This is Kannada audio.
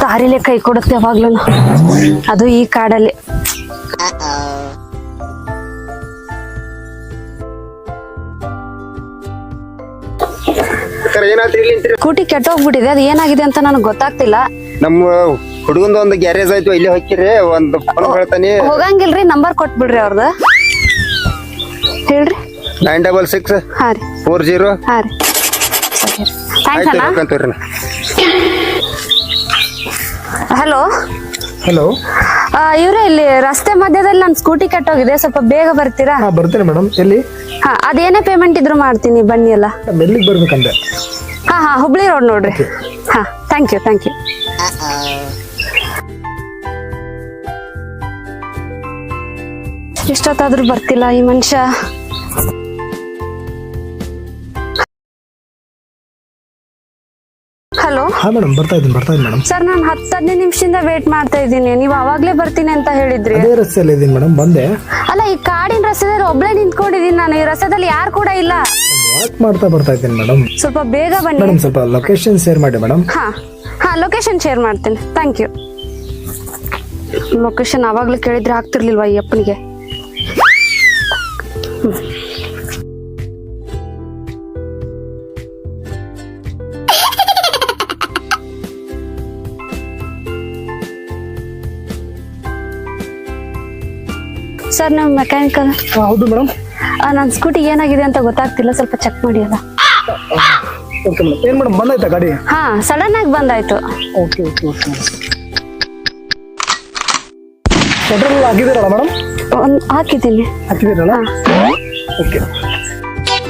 ದಾರಿಲೆ ಕೈ ಕೊಡುತ್ತೆ ಯಾವಾಗ್ಲೂ, ಅದು ಈ ಕಾಡಲ್ಲಿ. ಸ್ಕೂಟಿ ಕೆಟ್ಟೋಗ್ಬಿಟ್ಟಿದೆ, ಅದು ಏನಾಗಿದೆ ಅಂತ ನನಗೆ ಗೊತ್ತಾಗ್ತಿಲ್ಲ. ನಮ್ಮ ಹುಡುಗಂದ ಒಂದು ಗ್ಯಾರೇಜ್ ಆಯ್ತು, ಇಲ್ಲಿ ಹೋಗ್ತಿರಿ ಒಂದು ಫೋನ್ ಹೇಳ್ತಾನೆ. ಹೋಗಂಗಿಲ್ರಿ, ನಂಬರ್ ಕೊಟ್ಬಿಡ್ರಿ ಅವ್ರದ್ದು. ಹೇಳ್ರಿ. 966 ಹಾ ರೀ 40. ಹಾ ರೀ, ಥ್ಯಾಂಕ್ಸ್ ಅಣ್ಣ. ಹಲೋ ಹಲೋ, ಇವ್ರೆ, ಇಲ್ಲಿ ರಸ್ತೆ ಮಧ್ಯದಲ್ಲಿ ನನ್ನ ಸ್ಕೂಟಿ ಕೆಟ್ಟೋಗಿದೆ, ಸ್ವಲ್ಪ ಬೇಗ ಬರ್ತೀರಾ? ಬರ್ತೀನಿ ಮೇಡಮ್. ಎಲ್ಲಿ? ಹಾ, ಅದೇನೇ ಪೇಮೆಂಟ್ ಇದ್ರು ಮಾಡ್ತೀನಿ, ಬನ್ನಿ ಎಲ್ಲ. ಎಲ್ಲಿಗೆ ಬರ್ಬೇಕಂತೆ? ಹಾ ಹಾ, ಹುಬ್ಳಿ ರೋಡ್ ನೋಡ್ರಿ. ಹಾ, ಥ್ಯಾಂಕ್ ಯು. ಎಷ್ಟೊತ್ತಾದ್ರೂ ಬರ್ತಿಲ್ಲ ಈ ಮನುಷ್ಯ. ಹಲೋ. ಹಾ ಮೇಡಮ್, ಬರ್ತಾ ಇದ್ದೀನಿ ಮೇಡಮ್. ಸರ್, ನಾನು 10-15 ನಿಮಿಷದಿಂದ ವೇಟ್ ಮಾಡ್ತಾ ಇದ್ದೀನಿ, ನೀವು ಅವಾಗ್ಲೇ ಬರ್ತೀನಿ ಅಂತ ಹೇಳಿದ್ರಿ. ಅದೇ ರಸ್ತೆಯಲ್ಲಿ ಇದ್ದೀನಿ ಮೇಡಮ್, ಬಂದೆ. ಅಲ್ಲ, ಈ ಕಾಡಿನ ರಸ್ತೆದಲ್ಲಿ ಒಬ್ಳೆ ನಿಂತ್ಕೊಂಡಿದ್ದೀನಿ ನಾನು, ಈ ರಸ್ತೆದಲ್ಲಿ ಯಾರು ಕೂಡ ಇಲ್ಲ. ವಾಕ್ ಮಾಡ್ತಾ ಬರ್ತಾ ಇದ್ದೀನಿ ಮೇಡಮ್. ಸ್ವಲ್ಪ ಬೇಗ ಬನ್ನಿ ಮೇಡಮ್, ಸ್ವಲ್ಪ ಲೊಕೇಶನ್ ಶೇರ್ ಮಾಡಿ ಮೇಡಮ್. ಹಾ ಹಾ, ಲೊಕೇಶನ್ ಶೇರ್ ಮಾಡ್ತೀನಿ. Thank you. ಲೊಕೇಶನ್ ಅವಾಗ್ಲೇ ಕೇಳಿದ್ರೆ ಆಗ್ತಿರ್ಲಿಲ್ವಾ ಈ ಅಪ್ಪನಿಗೆ? ಸರ್, ನೀವು ಮೆಕ್ಯಾನಿಕಲ್? ಹೌದು ಮೇಡಮ್. ನನ್ನ ಸ್ಕೂಟಿ ಏನಾಗಿದೆ ಅಂತ ಗೊತ್ತಾಗ್ತಿಲ್ಲ, ಸ್ವಲ್ಪ ಚೆಕ್ ಮಾಡಿ ಅಲ್ಲ. Okay madam. ಏನ್ ಮೇಡಮ್, ಬಂದಾಯ್ತಾ ಗಾಡಿ? ಹಾ, ಸಡನ್ ಆಗಿ ಬಂದಾಯ್ತು. ಓಕೆ. ಪೆಟ್ರೋಲ್ ಹಾಕಿದ್ದೀರಲ್ಲ ಮೇಡಮ್? ಹಾಕಿದ್ದೀನಿ. ಹಾಕಿದ್ದೀರಲ್ಲ? ಓಕೆ.